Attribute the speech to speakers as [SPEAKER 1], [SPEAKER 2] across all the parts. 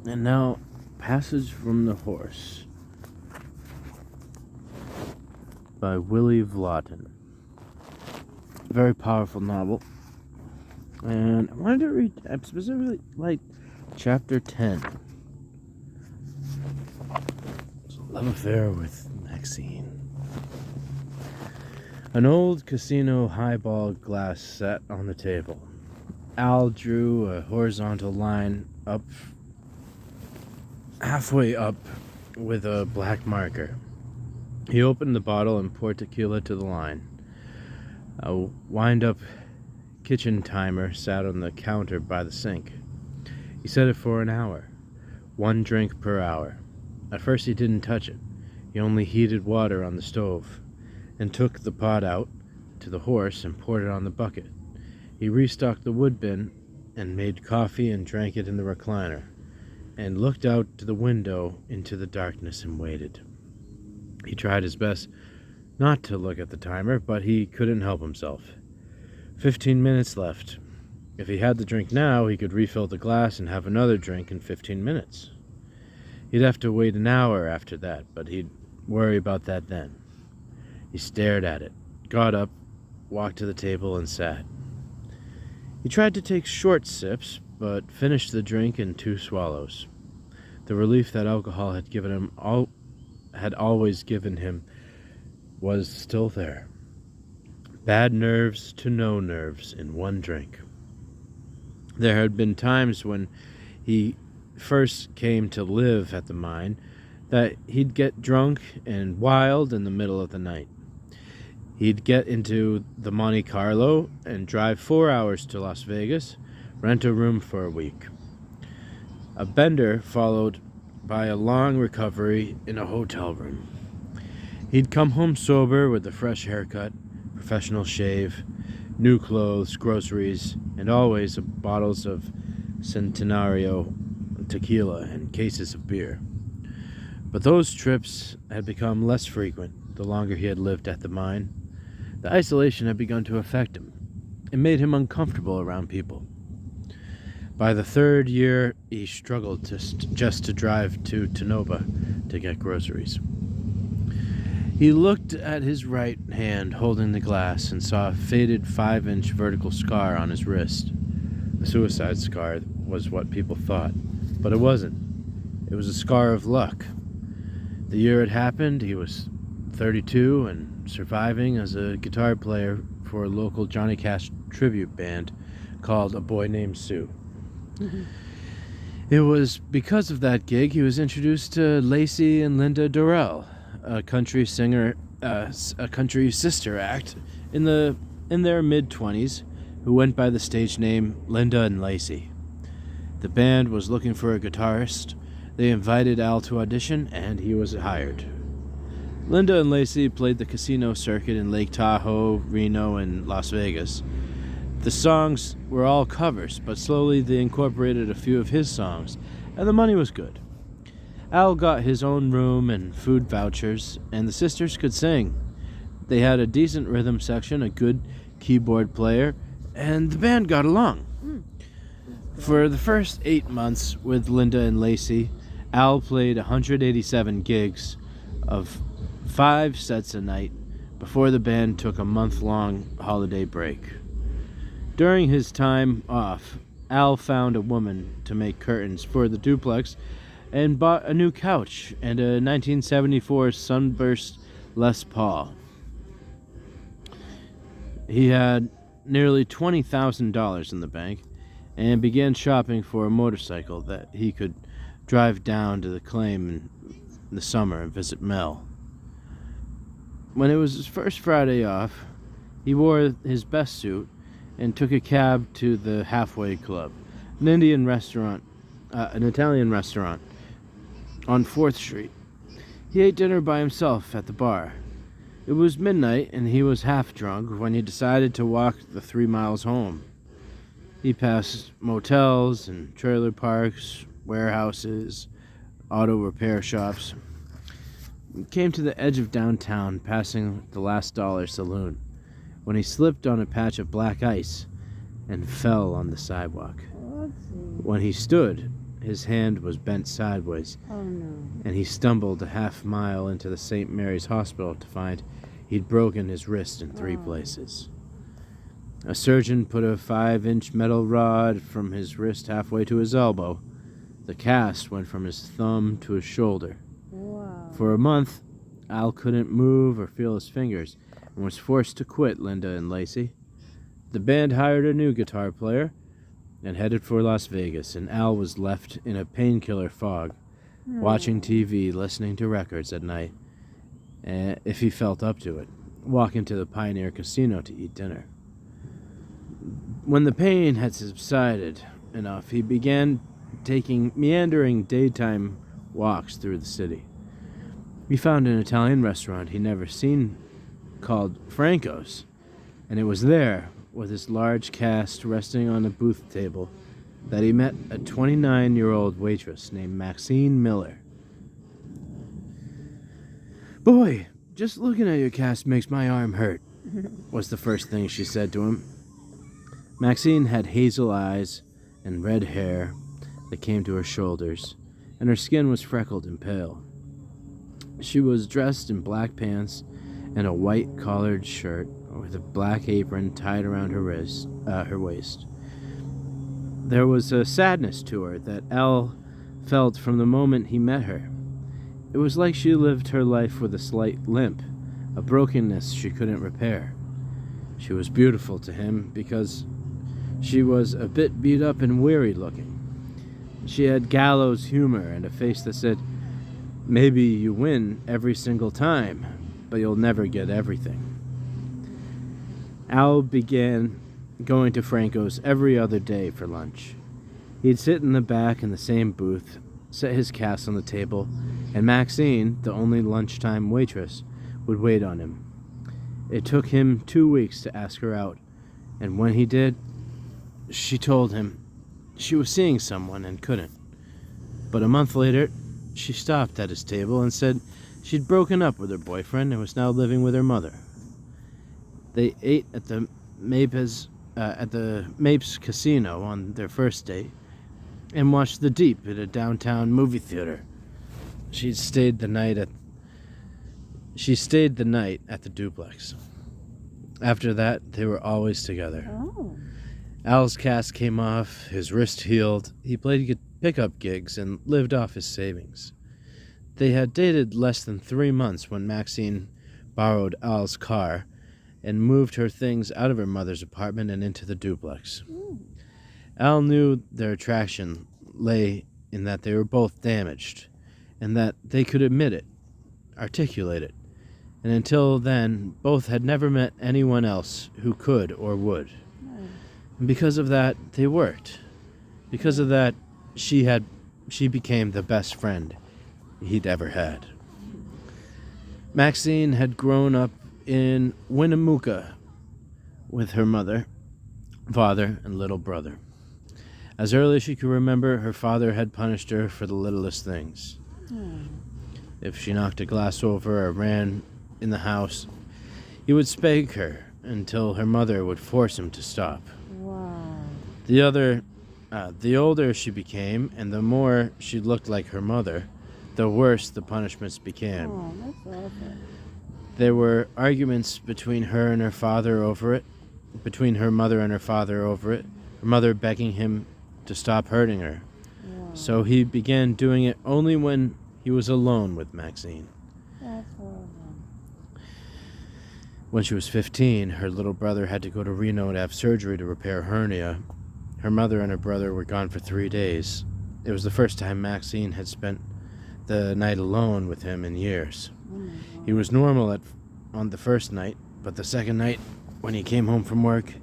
[SPEAKER 1] And now, Passage from the Horse by Willie Vlautin. Very powerful novel. And I wanted to read specifically like chapter 10. It's a love affair with Maxine. An old casino highball glass sat on the table. Al drew a horizontal line up halfway up with a black marker. He opened the bottle and poured tequila to the line. A wind-up kitchen timer sat on the counter by the sink. He set it for an hour, 1 drink per hour. At first he didn't touch it. He only heated water on the stove and took the pot out to the horse and poured it on the bucket. He restocked the wood bin and made coffee and drank it in the recliner, and looked out to the window into the darkness and waited. He tried his best not to look at the timer, but he couldn't help himself. 15 minutes left. If he had the drink now, he could refill the glass and have another drink in 15 minutes. He'd have to wait an hour after that, but he'd worry about that then. He stared at it, got up, walked to the table, and sat. He tried to take short sips, but finished the drink in 2 swallows. The relief that alcohol had always given him was still there. Bad nerves to no nerves in 1 drink. There had been times when he first came to live at the mine that he'd get drunk and wild in the middle of the night. He'd get into the Monte Carlo and drive 4 hours to Las Vegas, rent a room for a week. A bender followed by a long recovery in a hotel room. He'd come home sober with a fresh haircut, professional shave, new clothes, groceries, and always bottles of Centenario tequila and cases of beer. But those trips had become less frequent the longer he had lived at the mine. The isolation had begun to affect him. It made him uncomfortable around people. By the 3rd year, he struggled just to drive to Tanoba to get groceries. He looked at his right hand holding the glass and saw a faded 5-inch vertical scar on his wrist. A suicide scar was what people thought, but it wasn't. It was a scar of luck. The year it happened, he was 32 and surviving as a guitar player for a local Johnny Cash tribute band called A Boy Named Sue. Mm-hmm. It was because of that gig he was introduced to Lacey and Linda Dorell, a country singer, a country sister act in their mid-20s, who went by the stage name Linda and Lacey. The band was looking for a guitarist. They invited Al to audition, and he was hired. Linda and Lacey played the casino circuit in Lake Tahoe, Reno, and Las Vegas. The songs were all covers, but slowly they incorporated a few of his songs, and the money was good. Al got his own room and food vouchers, and the sisters could sing. They had a decent rhythm section, a good keyboard player, and the band got along. For the first 8 months with Linda and Lacey, Al played 187 gigs of 5 sets a night before the band took a month-long holiday break. During his time off, Al found a woman to make curtains for the duplex and bought a new couch and a 1974 Sunburst Les Paul. He had nearly $20,000 in the bank and began shopping for a motorcycle that he could drive down to the claim in the summer and visit Mel. When it was his first Friday off, he wore his best suit and took a cab to the Halfway Club, an Italian restaurant on 4th Street. He ate dinner by himself at the bar. It was midnight, and he was half drunk when he decided to walk the 3 miles home. He passed motels and trailer parks, warehouses, auto repair shops. He came to the edge of downtown, passing the Last Dollar Saloon, when he slipped on a patch of black ice and fell on the sidewalk. When he stood, His hand was bent sideways,
[SPEAKER 2] Oh no.
[SPEAKER 1] and he stumbled a half-mile into the St. Mary's Hospital to find he'd broken his wrist in 3 places. A surgeon put a 5-inch metal rod from his wrist halfway to his elbow. The cast went from his thumb to his shoulder.
[SPEAKER 2] Wow.
[SPEAKER 1] For a month, Al couldn't move or feel his fingers and was forced to quit Linda and Lacey. The band hired a new guitar player and headed for Las Vegas, and Al was left in a painkiller fog, watching TV, listening to records at night, if he felt up to it, walking to the Pioneer Casino to eat dinner. When the pain had subsided enough, he began taking meandering daytime walks through the city. He found an Italian restaurant he'd never seen called Franco's, and it was there, with his large cast resting on a booth table, that he met a 29-year-old waitress named Maxine Miller. "Boy, just looking at your cast makes my arm hurt," was the first thing she said to him. Maxine had hazel eyes and red hair that came to her shoulders, and her skin was freckled and pale. She was dressed in black pants and a white collared shirt with a black apron tied around her waist. There was a sadness to her that Al felt from the moment he met her. It was like she lived her life with a slight limp, a brokenness she couldn't repair. She was beautiful to him because she was a bit beat up and weary looking. She had gallows humor and a face that said, "Maybe you win every single time, but you'll never get everything." Al began going to Franco's every other day for lunch. He'd sit in the back in the same booth, set his cast on the table, and Maxine, the only lunchtime waitress, would wait on him. It took him 2 weeks to ask her out, and when he did, she told him she was seeing someone and couldn't. But a month later, she stopped at his table and said she'd broken up with her boyfriend and was now living with her mother. They ate at the Mapes Casino on their first date and watched The Deep at a downtown movie theater. She stayed the night at the duplex. After that, they were always together.
[SPEAKER 2] Oh.
[SPEAKER 1] Al's cast came off, his wrist healed, he played pickup gigs and lived off his savings. They had dated less than 3 months when Maxine borrowed Al's car and moved her things out of her mother's apartment and into the duplex. Al knew their attraction lay in that they were both damaged, and that they could admit it, articulate it, and until then, both had never met anyone else who could or would. And because of that, they worked. Because of that, she became the best friend he'd ever had. Maxine had grown up in Winnemucca with her mother, father, and little brother. As early as she could remember, her father had punished her for the littlest things. If she knocked a glass over or ran in the house, he would spank her until her mother would force him to stop.
[SPEAKER 2] Wow.
[SPEAKER 1] The older she became, and the more she looked like her mother, the worse the punishments became.
[SPEAKER 2] Oh, that's awful.
[SPEAKER 1] There were arguments between her and her father over it, between her mother and her father over it, her mother begging him to stop hurting her.
[SPEAKER 2] Wow.
[SPEAKER 1] So he began doing it only when he was alone with Maxine.
[SPEAKER 2] That's horrible.
[SPEAKER 1] When she was 15, her little brother had to go to Reno to have surgery to repair a hernia. Her mother and her brother were gone for 3 days. It was the first time Maxine had spent the night alone with him in years. He was normal on the first night, but the second night, when he came home from work,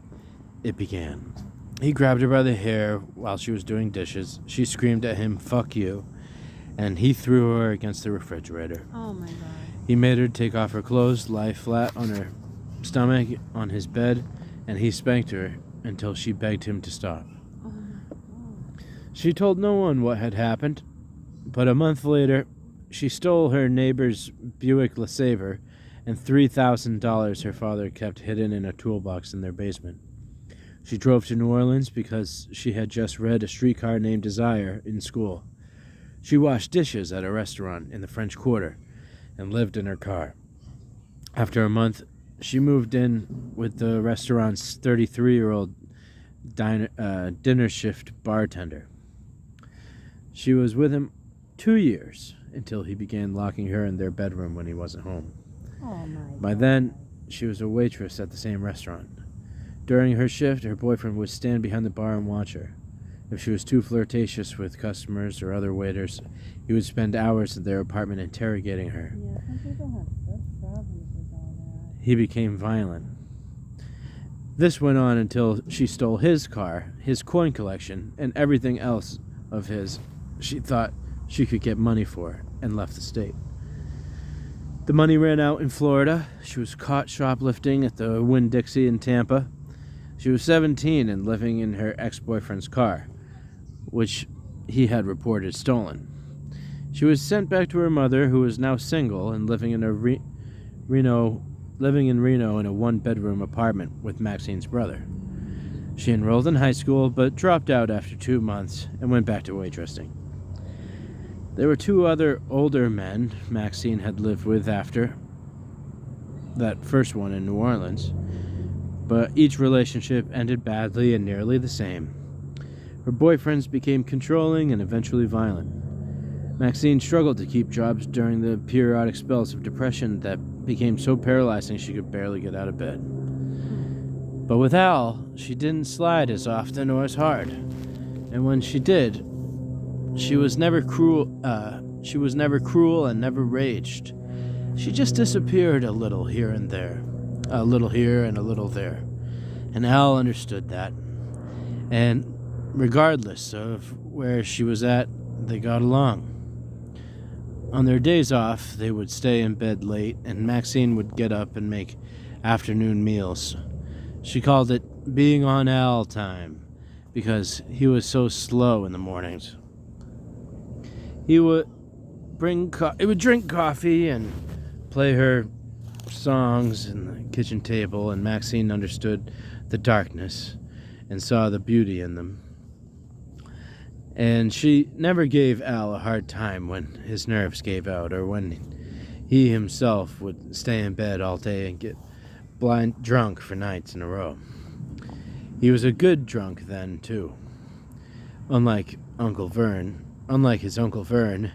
[SPEAKER 1] it began. He grabbed her by the hair while she was doing dishes. She screamed at him, "Fuck you," and he threw her against the refrigerator.
[SPEAKER 2] Oh my God.
[SPEAKER 1] He made her take off her clothes, lie flat on her stomach on his bed, and he spanked her until she begged him to stop.
[SPEAKER 2] Oh my God.
[SPEAKER 1] She told no one what had happened, but a month later, she stole her neighbor's Buick LeSabre and $3,000 her father kept hidden in a toolbox in their basement. She drove to New Orleans because she had just read A Streetcar Named Desire in school. She washed dishes at a restaurant in the French Quarter and lived in her car. After a month, she moved in with the restaurant's 33-year-old dinner shift bartender. She was with him 2 years until he began locking her in their bedroom when he wasn't home.
[SPEAKER 2] Oh my
[SPEAKER 1] By
[SPEAKER 2] God.
[SPEAKER 1] then, she was a waitress at the same restaurant. During her shift, her boyfriend would stand behind the bar and watch her. If she was too flirtatious with customers or other waiters, he would spend hours at their apartment interrogating her.
[SPEAKER 2] Yeah, some people have such problems with all that.
[SPEAKER 1] He became violent. This went on until she stole his car, his coin collection, and everything else of his she thought she could get money for, and left the state. The money ran out in Florida. She was caught shoplifting at the Winn-Dixie in Tampa. She was 17 and living in her ex-boyfriend's car, which he had reported stolen. She was sent back to her mother, who was now single and living in Reno in a one-bedroom apartment with Maxine's brother. She enrolled in high school, but dropped out after 2 months and went back to waitressing. There were 2 other older men Maxine had lived with after that first one in New Orleans, but each relationship ended badly and nearly the same. Her boyfriends became controlling and eventually violent. Maxine struggled to keep jobs during the periodic spells of depression that became so paralyzing she could barely get out of bed. But with Al, she didn't slide as often or as hard. And when she did, she was never cruel and never raged. She just disappeared a little here and there, a little here and a little there. And Al understood that. And regardless of where she was at, they got along. On their days off, they would stay in bed late, and Maxine would get up and make afternoon meals. She called it being on Al time, because he was so slow in the mornings. He would drink coffee and play her songs in the kitchen table, and Maxine understood the darkness and saw the beauty in them. And she never gave Al a hard time when his nerves gave out, or when he himself would stay in bed all day and get blind drunk for nights in a row. He was a good drunk then, too. Unlike his Uncle Vern,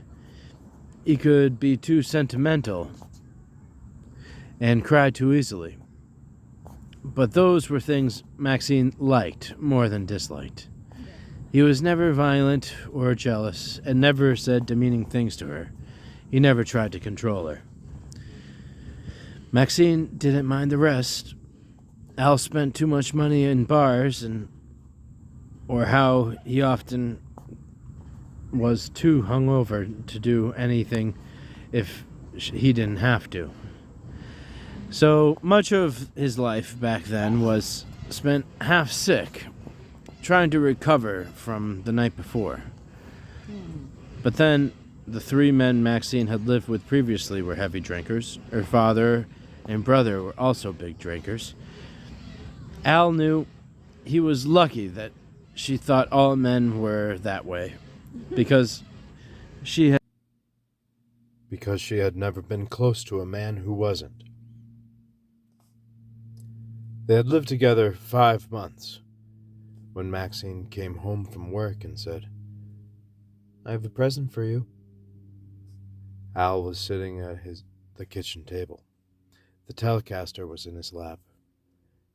[SPEAKER 1] he could be too sentimental and cry too easily. But those were things Maxine liked more than disliked. He was never violent or jealous, and never said demeaning things to her. He never tried to control her. Maxine didn't mind the rest. Al spent too much money in bars, or how he often was too hungover to do anything if he didn't have to. So much of his life back then was spent half sick, trying to recover from the night before. But then, the 3 men Maxine had lived with previously were heavy drinkers. Her father and brother were also big drinkers. Al knew he was lucky that she thought all men were that way, because she had never been close to a man who wasn't. They had lived together 5 months when Maxine came home from work and said, "I have a present for you." Al was sitting at the kitchen table. The Telecaster was in his lap,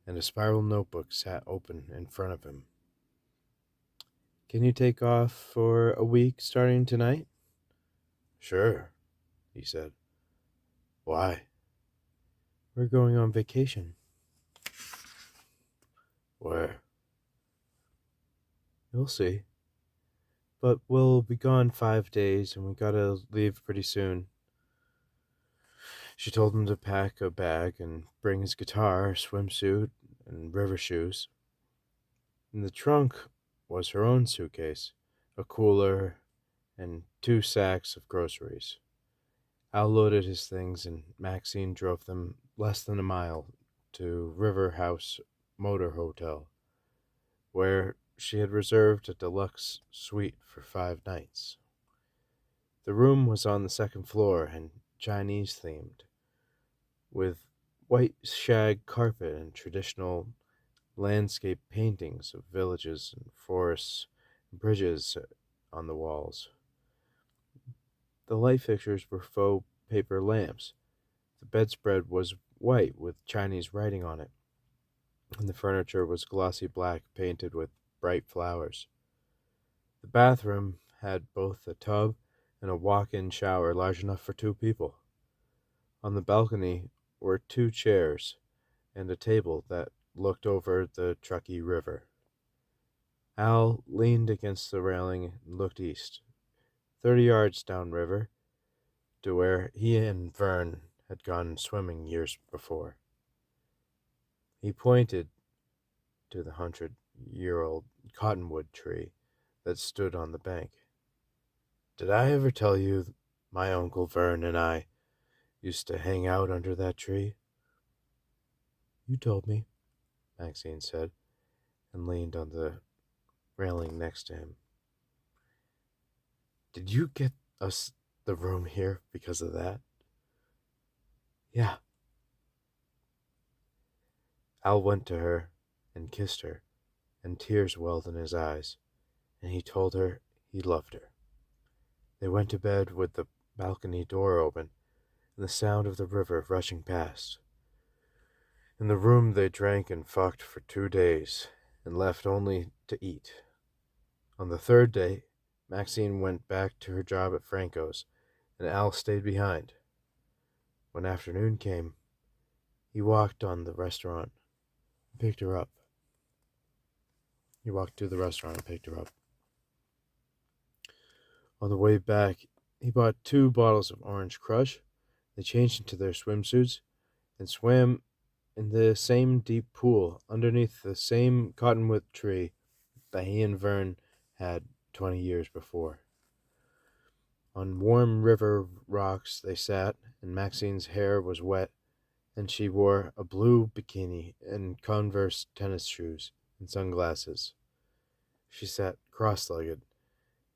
[SPEAKER 1] and a spiral notebook sat open in front of him. "Can you take off for a week starting tonight?" "Sure," he said. "Why?" "We're going on vacation." "Where?" "You'll see. But we'll be gone 5 days, and we gotta leave pretty soon." She told him to pack a bag and bring his guitar, swimsuit, and river shoes. In the trunk was her own suitcase, a cooler, and 2 sacks of groceries. Al loaded his things, and Maxine drove them less than a mile to River House Motor Hotel. where she had reserved a deluxe suite for 5 nights. The room was on the second floor and Chinese themed, with white shag carpet and traditional landscape paintings of villages and forests and bridges on the walls. The light fixtures were faux paper lamps. The bedspread was white with Chinese writing on it, and the furniture was glossy black painted with bright flowers. The bathroom had both a tub and a walk-in shower large enough for 2 people. On the balcony were 2 chairs and a table that looked over the Truckee River. Al leaned against the railing and looked east, 30 yards downriver, to where he and Vern had gone swimming years before. He pointed to the 100-year-old cottonwood tree that stood on the bank. Did I ever tell you my Uncle Vern and I used to hang out under that tree? You told me, Maxine said, and leaned on the railing next to him. Did you get us the room here because of that? Yeah. Al went to her and kissed her, and tears welled in his eyes, and he told her he loved her. They went to bed with the balcony door open and the sound of the river rushing past. In the room they drank and fucked for 2 days and left only to eat. On the 3rd day, Maxine went back to her job at Franco's, and Al stayed behind. When afternoon came, he walked on the restaurant and picked her up. He walked to the restaurant and picked her up. On the way back, he bought 2 bottles of Orange Crush. They changed into their swimsuits and swam in the same deep pool underneath the same cottonwood tree that he and Vern had 20 years before. On warm river rocks they sat, and Maxine's hair was wet, and she wore a blue bikini and Converse tennis shoes and sunglasses. She sat cross-legged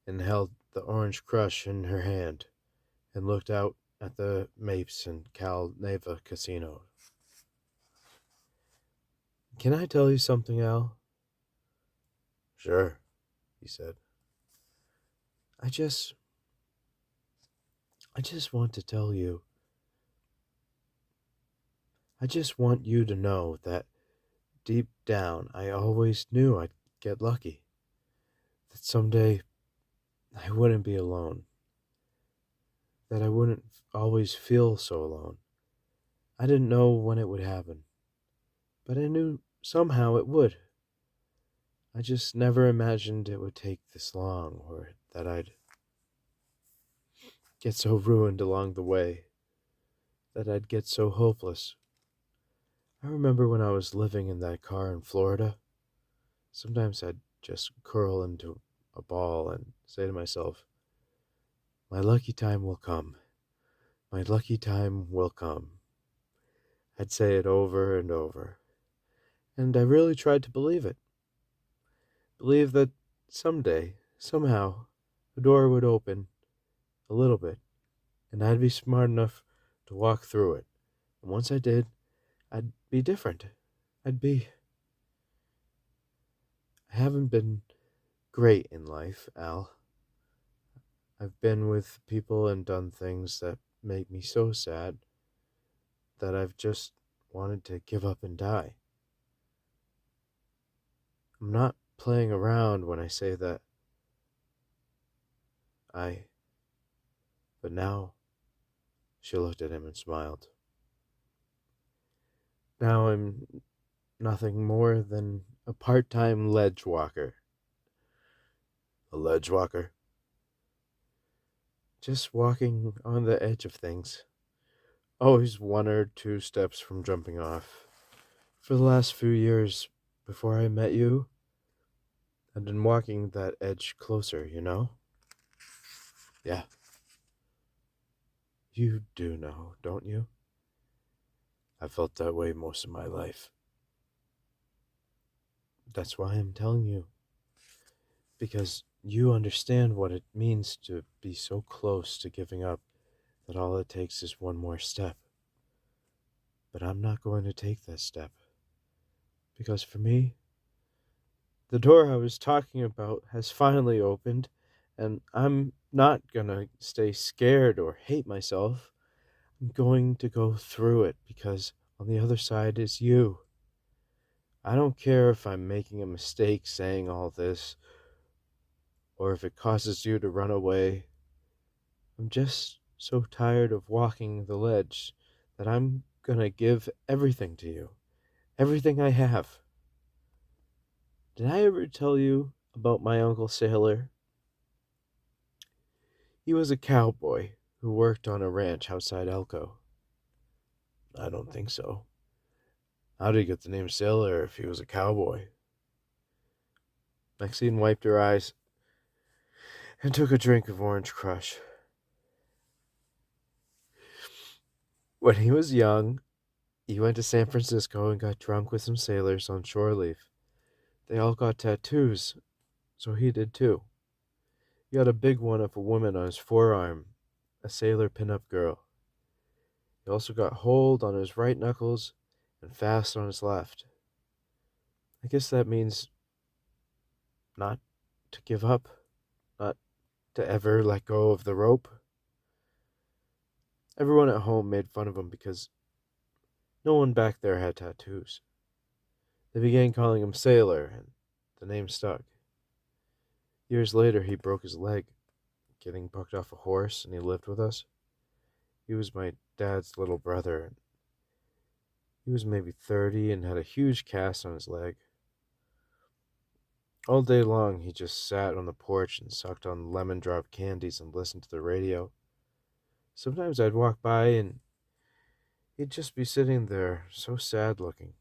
[SPEAKER 1] and held the Orange Crush in her hand and looked out at the Mapes and Cal Neva Casino. Can I tell you something, Al? Sure, he said. I just want to tell you. I just want you to know that deep down I always knew I'd get lucky. That someday I wouldn't be alone. That I wouldn't always feel so alone. I didn't know when it would happen, but I knew somehow it would. I just never imagined it would take this long, or that I'd get so ruined along the way, that I'd get so hopeless. I remember when I was living in that car in Florida, sometimes I'd just curl into a ball and say to myself, my lucky time will come. My lucky time will come. I'd say it over and over, and I really tried to believe it. Believe that someday, somehow, the door would open a little bit, and I'd be smart enough to walk through it. And once I did, I'd be different. I haven't been great in life, Al. I've been with people and done things that make me so sad that I've just wanted to give up and die. I'm not playing around when I say that but now, she looked at him and smiled. Now I'm nothing more than a part-time ledge walker. A ledge walker? Just walking on the edge of things. Always 1 or 2 steps from jumping off. For the last few years, before I met you, I've been walking that edge closer, you know? Yeah. You do know, don't you? I felt that way most of my life. That's why I'm telling you. Because you understand what it means to be so close to giving up that all it takes is one more step. But I'm not going to take that step. Because for me, the door I was talking about has finally opened, and I'm not gonna stay scared or hate myself. I'm going to go through it because on the other side is you. I don't care if I'm making a mistake saying all this or if it causes you to run away. I'm just so tired of walking the ledge that I'm gonna give everything to you. Everything I have. Did I ever tell you about my Uncle Sailor? He was a cowboy who worked on a ranch outside Elko. I don't think so. How did he get the name Sailor if he was a cowboy? Maxine wiped her eyes and took a drink of orange crush. When he was young, he went to San Francisco and got drunk with some sailors on shore leave. They all got tattoos, so he did too. He got a big one of a woman on his forearm, a sailor pin-up girl. He also got hold on his right knuckles and fast on his left. I guess that means not to give up, not to ever let go of the rope. Everyone at home made fun of him because no one back there had tattoos. They began calling him Sailor, and the name stuck. Years later, he broke his leg, getting bucked off a horse, and he lived with us. He was my dad's little brother, and he was maybe 30 and had a huge cast on his leg. All day long, he just sat on the porch and sucked on lemon drop candies and listened to the radio. Sometimes I'd walk by and he'd just be sitting there, so sad looking.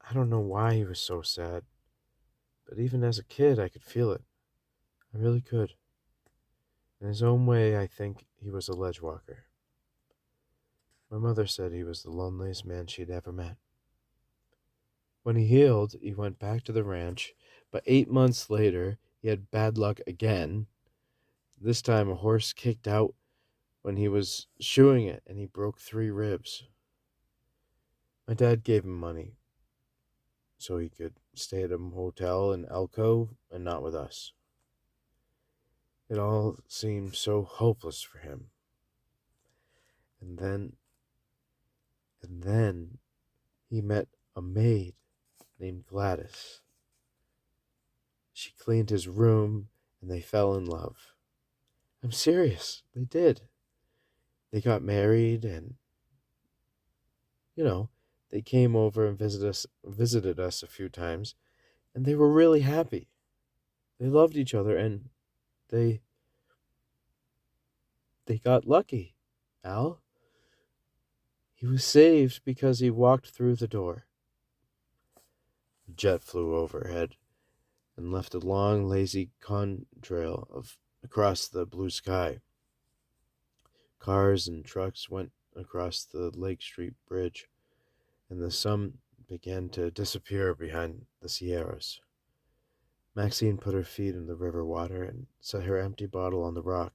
[SPEAKER 1] I don't know why he was so sad, but even as a kid, I could feel it. I really could. In his own way, I think he was a ledge walker. My mother said he was the loneliest man she'd ever met. When he healed, he went back to the ranch, but 8 months later, he had bad luck again. This time, a horse kicked out when he was shoeing it, and he broke 3 ribs. My dad gave him money so he could stay at a hotel in Elko and not with us. It all seemed so hopeless for him. And then he met a maid named Gladys. She cleaned his room and they fell in love. I'm serious, they did. They got married and, you know, they came over and visited us a few times, and they were really happy. They loved each other and they got lucky. Al, he was saved because he walked through the door. A jet flew overhead and left a long, lazy contrail across the blue sky. Cars and trucks went across the Lake Street Bridge, and the sun began to disappear behind the Sierras. Maxine put her feet in the river water and set her empty bottle on the rock.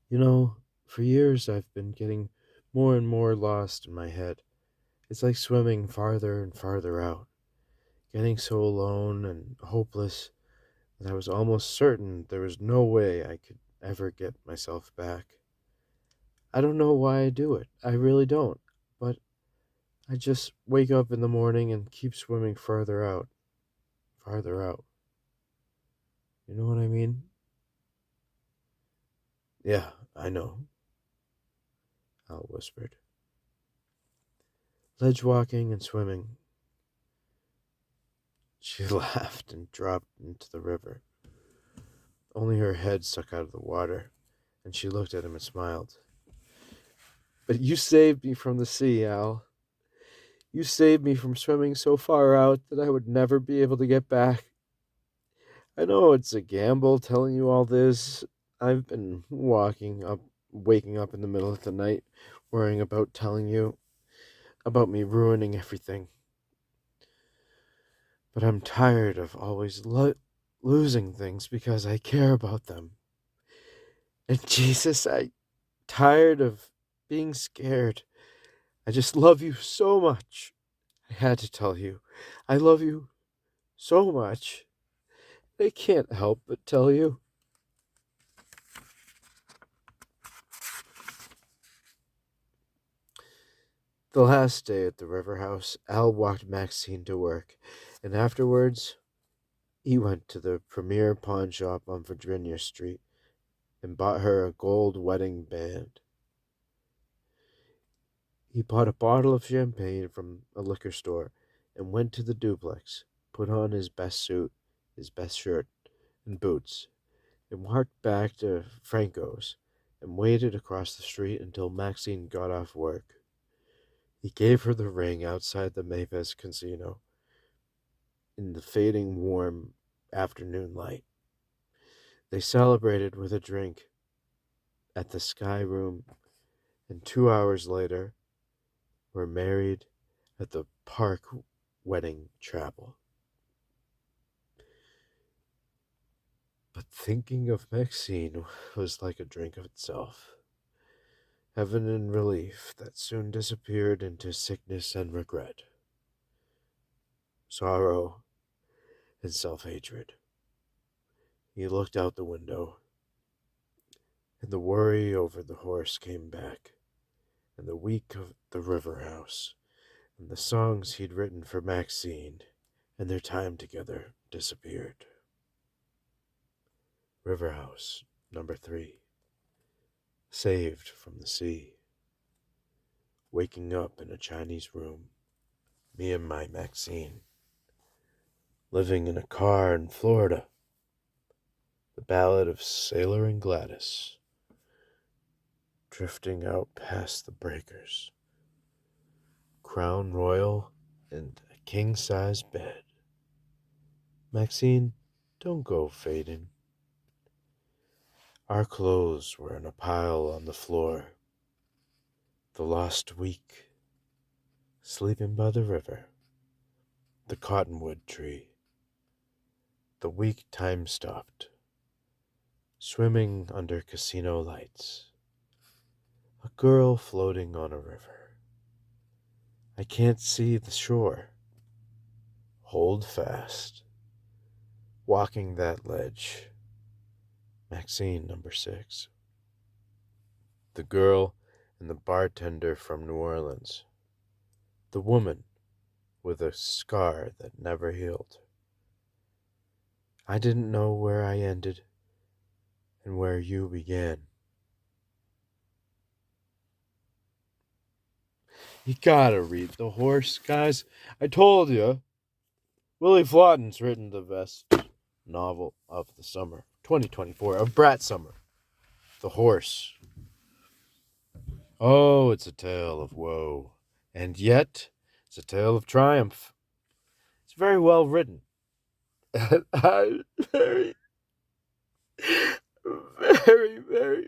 [SPEAKER 1] You know, for years I've been getting more and more lost in my head. It's like swimming farther and farther out, getting so alone and hopeless that I was almost certain there was no way I could ever get myself back. I don't know why I do it. I really don't. But I just wake up in the morning and keep swimming farther out. Farther out. You know what I mean? Yeah, I know, Al whispered. Ledge walking and swimming. She laughed and dropped into the river. Only her head stuck out of the water, and she looked at him and smiled. But you saved me from the sea, Al. You saved me from swimming so far out that I would never be able to get back. I know it's a gamble telling you all this. I've been waking up in the middle of the night, worrying about telling you, about me ruining everything. But I'm tired of always losing things because I care about them. And Jesus, I'm tired of being scared. I just love you so much. I had to tell you. I love you so much. I can't help but tell you. The last day at the river house, Al walked Maxine to work, and afterwards he went to the premier pawn shop on Virginia Street and bought her a gold wedding band. He bought a bottle of champagne from a liquor store and went to the duplex, put on his best suit, his best shirt, and boots, and walked back to Franco's and waited across the street until Maxine got off work. He gave her the ring outside the Mavis Casino in the fading warm afternoon light. They celebrated with a drink at the Sky Room, and 2 hours later were married at the Park Wedding Chapel. But thinking of Maxine was like a drink of itself. Heaven and relief that soon disappeared into sickness and regret, sorrow and self-hatred. He looked out the window, and the worry over the horse came back, and the week of the river house, and the songs he'd written for Maxine, and their time together disappeared. River house, number 3. Saved from the sea. Waking up in a Chinese room. Me and my Maxine. Living in a car in Florida. The Ballad of Sailor and Gladys. Drifting out past the breakers. Crown Royal and a king-size bed. Maxine, don't go fading. Our clothes were in a pile on the floor. The lost week. Sleeping by the river. The cottonwood tree. The week time stopped. Swimming under casino lights. A girl floating on a river. I can't see the shore. Hold fast. Walking that ledge. Maxine, number 6. The girl and the bartender from New Orleans. The woman with a scar that never healed. I didn't know where I ended and where you began. You gotta read The Horse, guys. I told you. Willie Vlautin's written the best novel of the summer, 2024, of Brat Summer. The Horse. Oh, it's a tale of woe. And yet, it's a tale of triumph. It's very well written. And I'm very, very, very, very